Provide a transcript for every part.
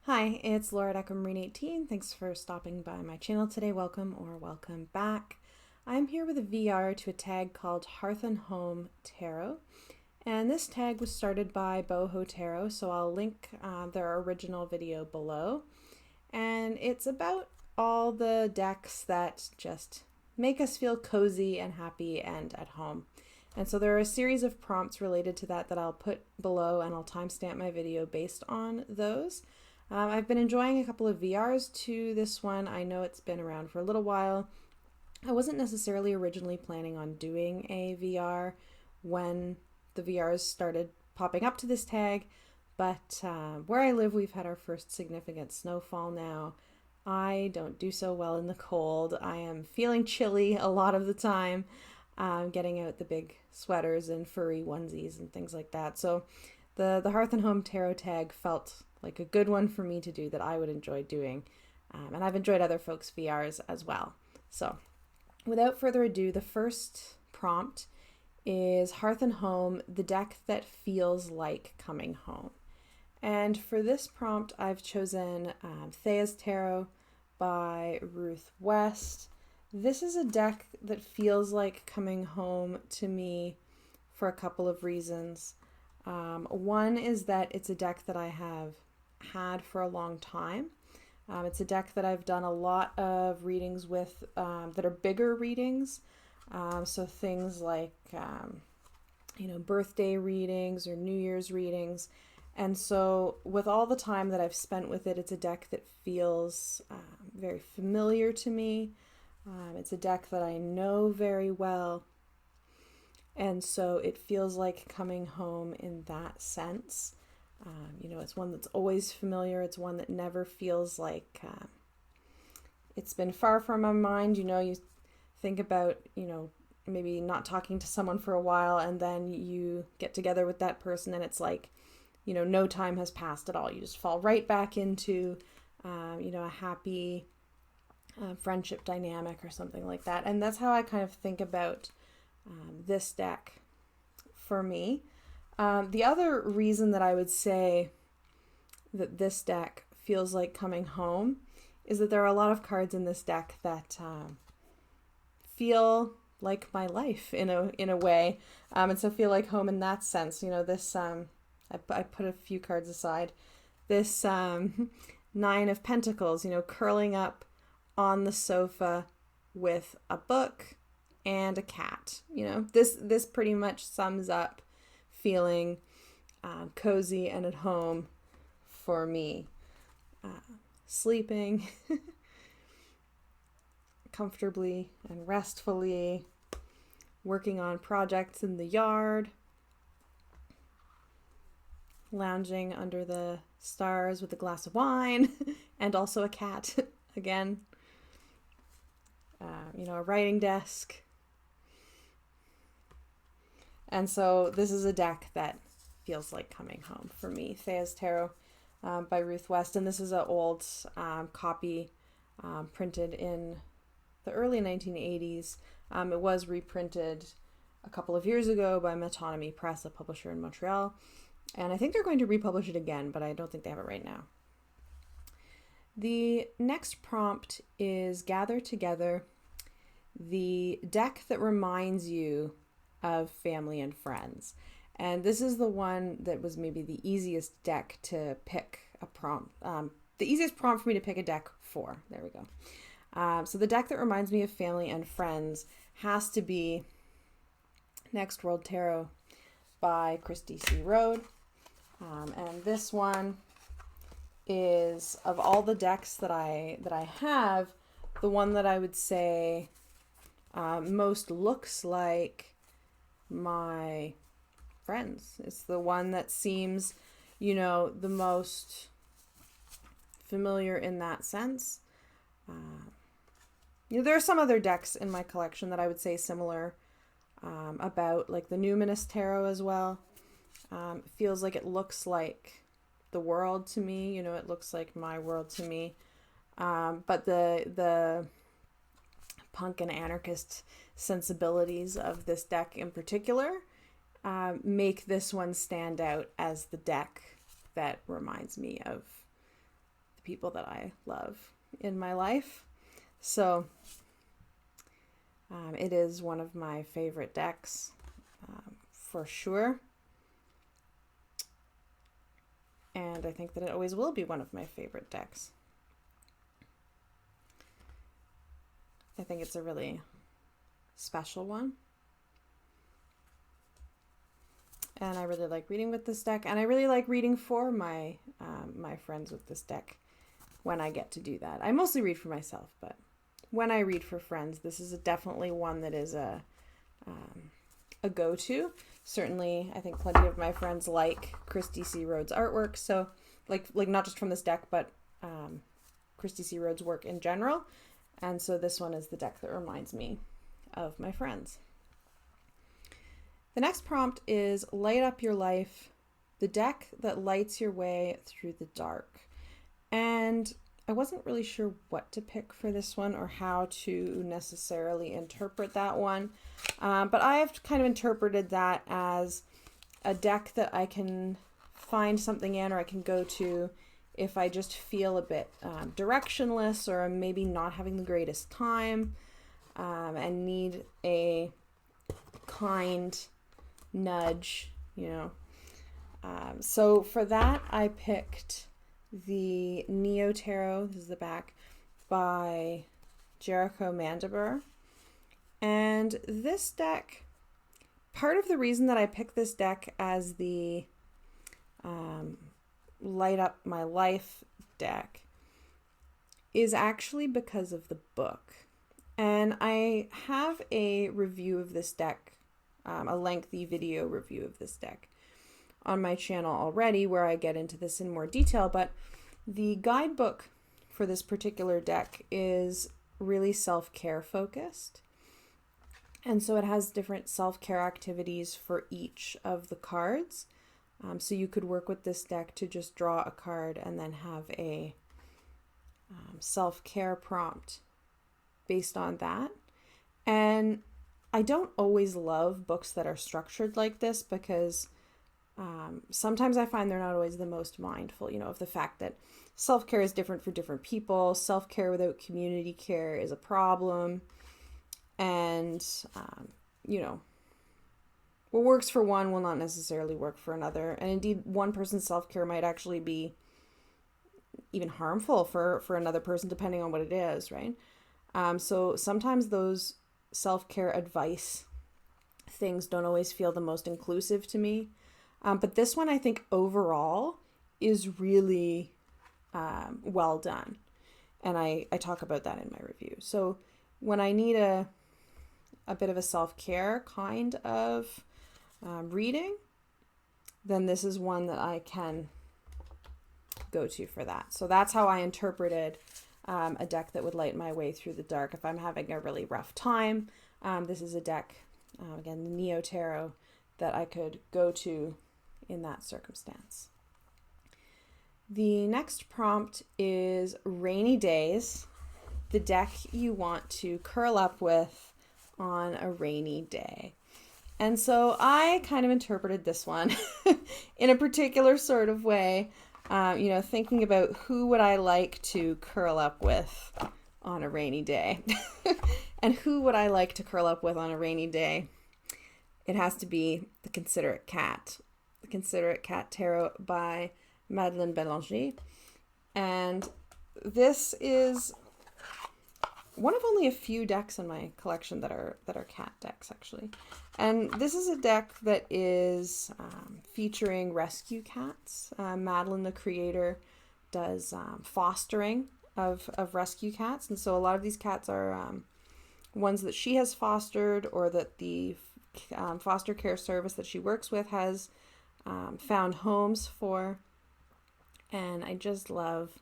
Hi, it's Laura at Marine18. Thanks for stopping by my channel today. Welcome or welcome back. I'm here with a VR to a tag called Hearth and Home Tarot. And this tag was started by Boho Tarot, so I'll link their original video below. And it's about all the decks that just make us feel cozy and happy and at home. And so there are a series of prompts related to that I'll put below, and I'll timestamp my video based on those. I've been enjoying a couple of VRs to this one. I know it's been around for a little while. I wasn't necessarily originally planning on doing a VR when the VRs started popping up to this tag, but where I live, we've had our first significant snowfall now. I don't do so well in the cold. I am feeling chilly a lot of the time, getting out the big sweaters and furry onesies and things like that. So the Hearth and Home Tarot tag felt like a good one for me to do that I would enjoy doing. And I've enjoyed other folks' VRs as well. So without further ado, the first prompt is Hearth and Home, the deck that feels like coming home. And for this prompt, I've chosen Thea's Tarot by Ruth West. This is a deck that feels like coming home to me for a couple of reasons. One is that it's a deck that I have had for a long time. It's a deck that I've done a lot of readings with that are bigger readings. So things like, birthday readings or New Year's readings. And so with all the time that I've spent with it, it's a deck that feels very familiar to me. It's a deck that I know very well. And so it feels like coming home in that sense. It's one that's always familiar. It's one that never feels like it's been far from my mind. You think about, maybe not talking to someone for a while, and then you get together with that person and it's like, no time has passed at all. You just fall right back into, a happy friendship dynamic or something like that. And that's how I kind of think about this deck for me. The other reason that I would say that this deck feels like coming home is that there are a lot of cards in this deck that feel like my life in a way, and so feel like home in that sense. This I put a few cards aside. This Nine of Pentacles, curling up on the sofa with a book and a cat. This pretty much sums up feeling cozy and at home for me. Sleeping comfortably and restfully, working on projects in the yard, lounging under the stars with a glass of wine and also a cat again. A writing desk. And so this is a deck that feels like coming home for me. Thea's Tarot by Ruth West. And this is an old copy printed in the early 1980s. It was reprinted a couple of years ago by Metonymy Press, a publisher in Montreal. And I think they're going to republish it again, but I don't think they have it right now. The next prompt is Gather Together, the deck that reminds you of family and friends. And this is the one that was maybe the easiest deck to pick a prompt. The easiest prompt for me to pick a deck for. There we go. So the deck that reminds me of family and friends has to be Next World Tarot by Christy C. Road. And this one is, of all the decks that I have, the one that I would say most looks like my friends. It's the one that seems, the most familiar in that sense. There are some other decks in my collection that I would say similar about, like the Numinous Tarot as well. It feels like it looks like the world to me. It looks like my world to me. But the punk and anarchist sensibilities of this deck in particular make this one stand out as the deck that reminds me of people that I love in my life. So it is one of my favorite decks, for sure. And I think that it always will be one of my favorite decks. I think it's a really special one. And I really like reading with this deck, and I really like reading for my my friends with this deck when I get to do that. I mostly read for myself, but when I read for friends, this is definitely one that is a go-to. Certainly, I think plenty of my friends like Christy C. Rhodes' artwork, so like not just from this deck, but Christy C. Rhodes' work in general. And so this one is the deck that reminds me of my friends. The next prompt is Light Up Your Life, the deck that lights your way through the dark. And I wasn't really sure what to pick for this one or how to necessarily interpret that one. But I have kind of interpreted that as a deck that I can find something in, or I can go to if I just feel a bit directionless, or I'm maybe not having the greatest time and need a kind nudge, you know. So for that, I picked the Neo Tarot, this is the back, by Jericho Mandibur. And this deck, part of the reason that I picked this deck as the Light Up My Life deck is actually because of the book. And I have a review of this deck, a lengthy video review of this deck on my channel already, where I get into this in more detail, but the guidebook for this particular deck is really self-care focused. And so it has different self-care activities for each of the cards. So you could work with this deck to just draw a card and then have a self-care prompt based on that. And I don't always love books that are structured like this, because sometimes I find they're not always the most mindful, you know, of the fact that self-care is different for different people. Self-care without community care is a problem. And, you know, what works for one will not necessarily work for another. And indeed, one person's self-care might actually be even harmful for another person, depending on what it is, right? So sometimes those self-care advice things don't always feel the most inclusive to me. But this one, I think overall is really well done. And I talk about that in my review. So when I need a bit of a self-care kind of reading, then this is one that I can go to for that. So that's how I interpreted a deck that would light my way through the dark. If I'm having a really rough time, this is a deck, again, the Neo Tarot, that I could go to in that circumstance. The next prompt is Rainy Days, the deck you want to curl up with on a rainy day. And so I kind of interpreted this one in a particular sort of way, you know, thinking about who would I like to curl up with on a rainy day. And who would I like to curl up with on a rainy day? It has to be the Considerate Cat. The Considerate Cat Tarot by Madeleine Bélanger. And this is one of only a few decks in my collection that are cat decks, actually. And this is a deck that is featuring rescue cats. Madeleine, the creator, does fostering of rescue cats. And so a lot of these cats are ones that she has fostered, or that the foster care service that she works with has found homes for. And I just love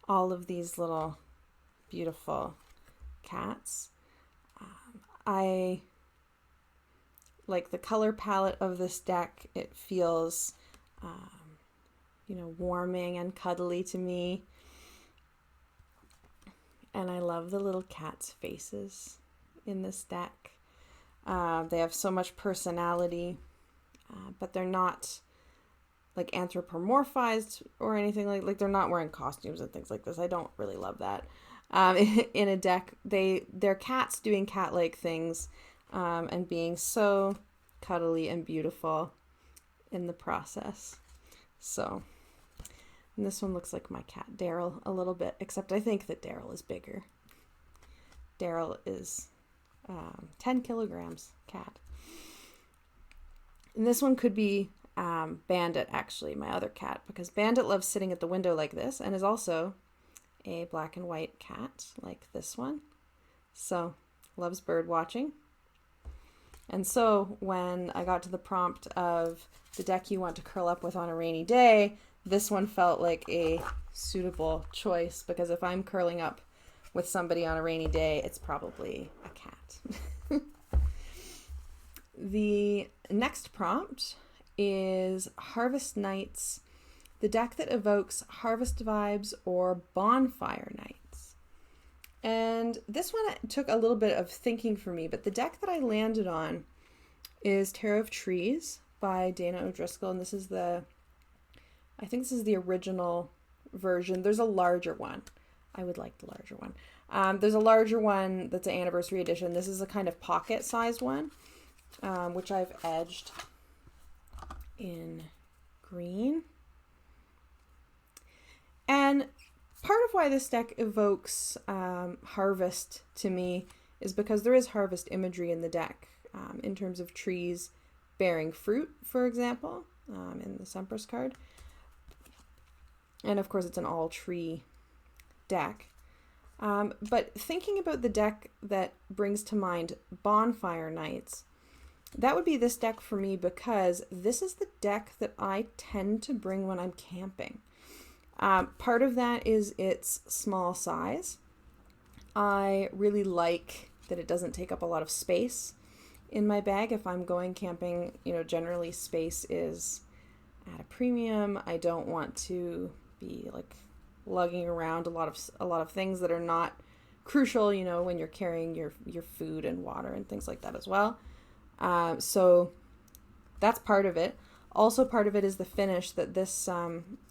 all of these little beautiful cats. I like the color palette of this deck. It feels, you know, warming and cuddly to me. And I love the little cats' faces in this deck. They have so much personality, but they're not like anthropomorphized or anything like they're not wearing costumes and things like this. I don't really love that. In a deck, they're cats doing cat-like things, and being so cuddly and beautiful in the process. So, and this one looks like my cat Daryl a little bit, except I think that Daryl is bigger. Daryl is 10 kilograms cat. And this one could be Bandit, actually, my other cat, because Bandit loves sitting at the window like this and is also a black and white cat like this one. So, loves bird watching. And so, when I got to the prompt of the deck you want to curl up with on a rainy day, this one felt like a suitable choice, because if I'm curling up with somebody on a rainy day, it's probably a cat. The next prompt is Harvest Nights, the deck that evokes harvest vibes or bonfire nights. And this one took a little bit of thinking for me, but the deck that I landed on is Tarot of Trees by Dana O'Driscoll, and I think this is the original version. There's a larger one. I would like the larger one. There's a larger one that's an anniversary edition. This is a kind of pocket-sized one, which I've edged in green. And part of why this deck evokes harvest to me is because there is harvest imagery in the deck, in terms of trees bearing fruit, for example, in the Sempress card. And of course, it's an all-tree deck. But thinking about the deck that brings to mind bonfire nights, that would be this deck for me, because this is the deck that I tend to bring when I'm camping. Part of that is its small size. I really like that it doesn't take up a lot of space in my bag. If I'm going camping, generally space is at a premium. I don't want to be like lugging around a lot of things that are not crucial, when you're carrying your food and water and things like that as well. So that's part of it. Also, part of it is the finish, that this,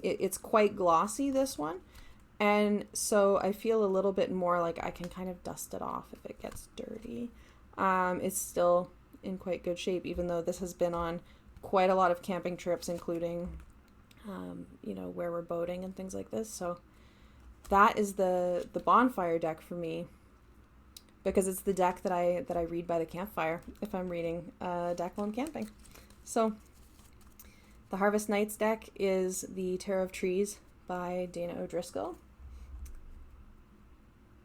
it's quite glossy, this one. And so I feel a little bit more like I can kind of dust it off if it gets dirty. It's still in quite good shape, even though this has been on quite a lot of camping trips, including, where we're boating and things like this. So that is the bonfire deck for me, because it's the deck that I read by the campfire if I'm reading a deck while I'm camping. So the Harvest Nights deck is the Tarot of Trees by Dana O'Driscoll.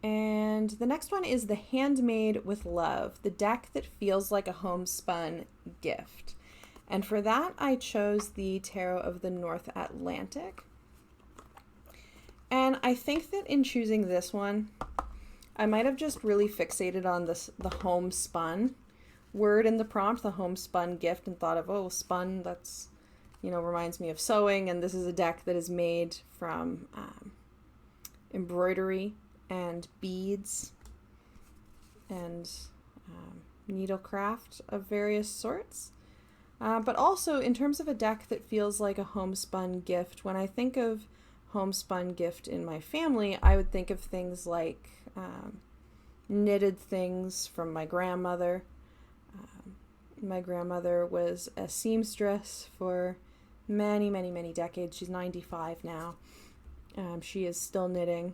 And the next one is the Handmade with Love, the deck that feels like a homespun gift. And for that, I chose the Tarot of the North Atlantic. And I think that in choosing this one, I might have just really fixated on the homespun word in the prompt, the homespun gift, and thought of, oh, spun, that's, reminds me of sewing. And this is a deck that is made from embroidery and beads and needlecraft of various sorts. But also, in terms of a deck that feels like a homespun gift, when I think of homespun gift in my family, I would think of things like knitted things from my grandmother. My grandmother was a seamstress for many, many, many decades. She's 95 now. She is still knitting.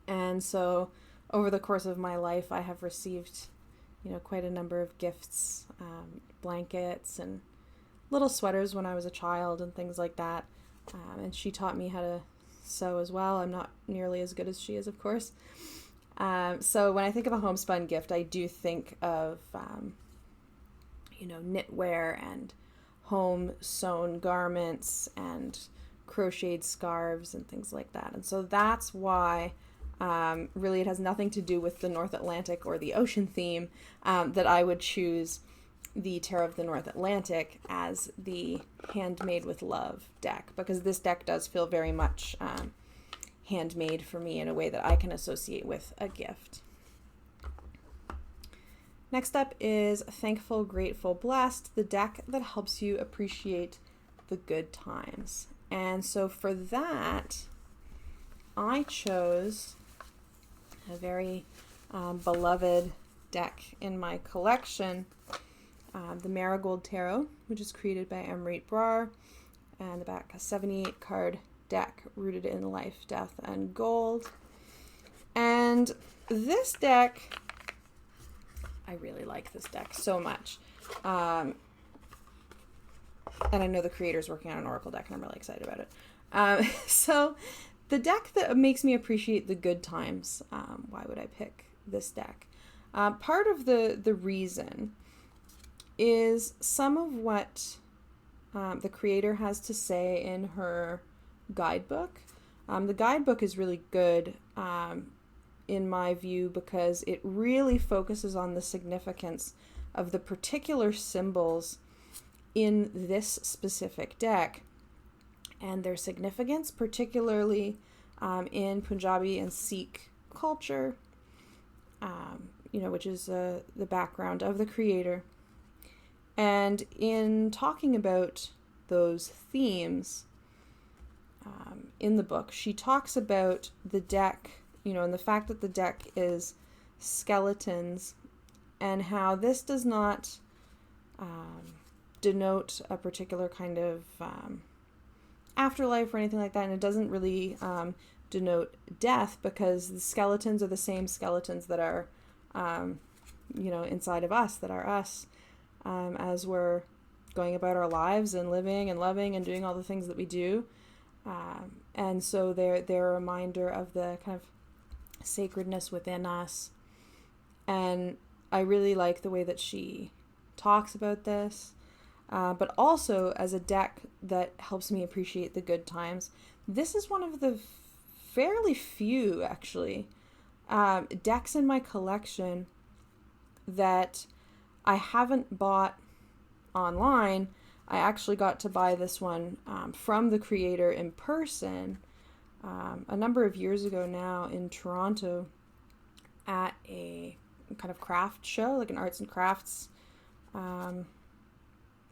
And so over the course of my life, I have received, quite a number of gifts, blankets and little sweaters when I was a child and things like that. And she taught me how to sew as well. I'm not nearly as good as she is, of course. So when I think of a homespun gift, I do think of, knitwear and home sewn garments and crocheted scarves and things like that. And so that's why really it has nothing to do with the North Atlantic or the ocean theme, that I would choose the Tarot of the North Atlantic as the Handmade with Love deck, because this deck does feel very much handmade for me in a way that I can associate with a gift. Next up is Thankful, Grateful, Blessed, the deck that helps you appreciate the good times. And so for that, I chose a very beloved deck in my collection, the Marigold Tarot, which is created by Amrit Brar, and the back, a 78 card deck rooted in life, death, and gold. And this deck, I really like this deck so much. And I know the creator's working on an Oracle deck, and I'm really excited about it. So the deck that makes me appreciate the good times, why would I pick this deck? Part of the reason is some of what the creator has to say in her guidebook. The guidebook is really good in my view because it really focuses on the significance of the particular symbols in this specific deck and their significance, particularly in Punjabi and Sikh culture, which is the background of the creator. And in talking about those themes in the book, she talks about the deck, and the fact that the deck is skeletons, and how this does not denote a particular kind of afterlife or anything like that, and it doesn't really denote death, because the skeletons are the same skeletons that are, inside of us, that are us, as we're going about our lives and living and loving and doing all the things that we do. And so they're a reminder of the kind of sacredness within us. And I really like the way that she talks about this, but also as a deck that helps me appreciate the good times. This is one of the fairly few, actually, decks in my collection that I haven't bought online. I actually got to buy this one from the creator in person a number of years ago now in Toronto at a kind of craft show, like an arts and crafts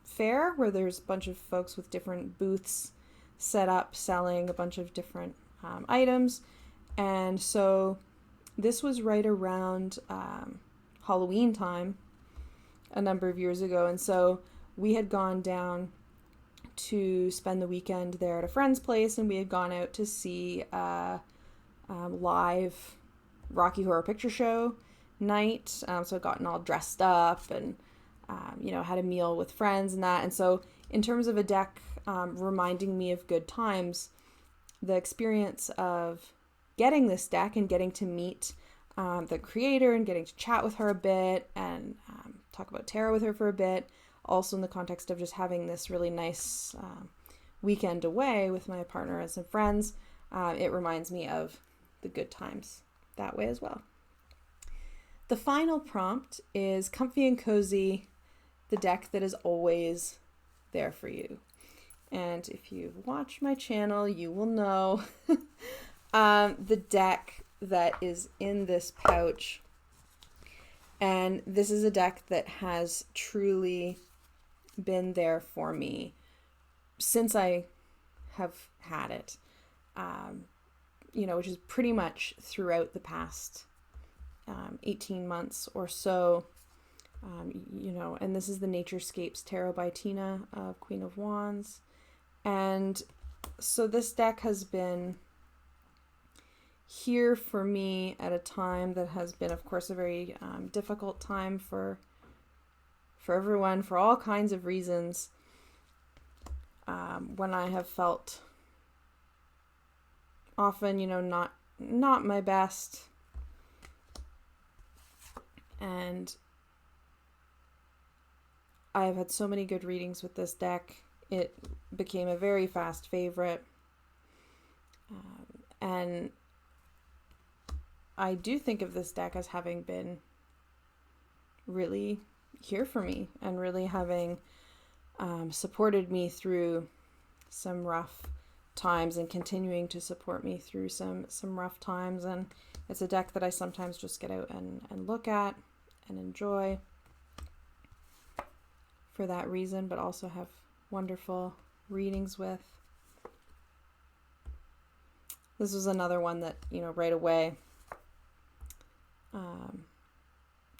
fair, where there's a bunch of folks with different booths set up selling a bunch of different items. And so this was right around Halloween time a number of years ago, and so we had gone down to spend the weekend there at a friend's place, and we had gone out to see a live Rocky Horror Picture Show night. So I'd gotten all dressed up and had a meal with friends and that. And so in terms of a deck reminding me of good times, the experience of getting this deck and getting to meet the creator and getting to chat with her a bit and talk about tarot with her for a bit, also in the context of just having this really nice weekend away with my partner and some friends, it reminds me of the good times that way as well. The final prompt is comfy and cozy, the deck that is always there for you. And if you've watched my channel, you will know the deck that is in this pouch. And this is a deck that has truly been there for me since I have had it, which is pretty much throughout the past 18 months or so, and this is the Naturescapes Tarot by Tina of Queen of Wands. And so this deck has been here for me at a time that has been, of course, a very difficult time for everyone, for all kinds of reasons, when I have felt often, not my best. And I have had so many good readings with this deck. It became a very fast favorite. And I do think of this deck as having been really here for me and really having supported me through some rough times and continuing to support me through some rough times. And it's a deck that I sometimes just get out and look at and enjoy for that reason, but also have wonderful readings with. This was another one that, right away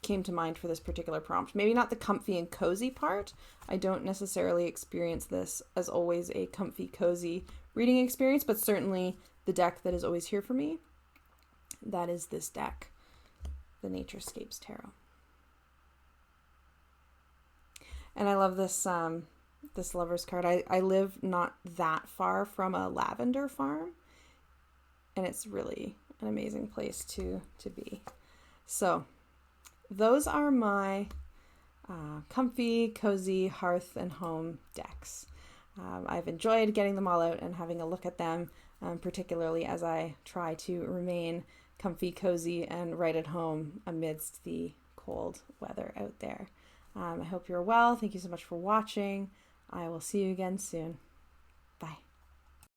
came to mind for this particular prompt. Maybe not the comfy and cozy part. I don't necessarily experience this as always a comfy, cozy reading experience, but certainly the deck that is always here for me, that is this deck, the Naturescapes Tarot. And I love this this Lover's card. I live not that far from a lavender farm, and it's really an amazing place to be. So those are my comfy, cozy Hearth and Home decks. I've enjoyed getting them all out and having a look at them, particularly as I try to remain comfy, cozy, and right at home amidst the cold weather out there. I hope you're well. Thank you so much for watching. I will see you again soon.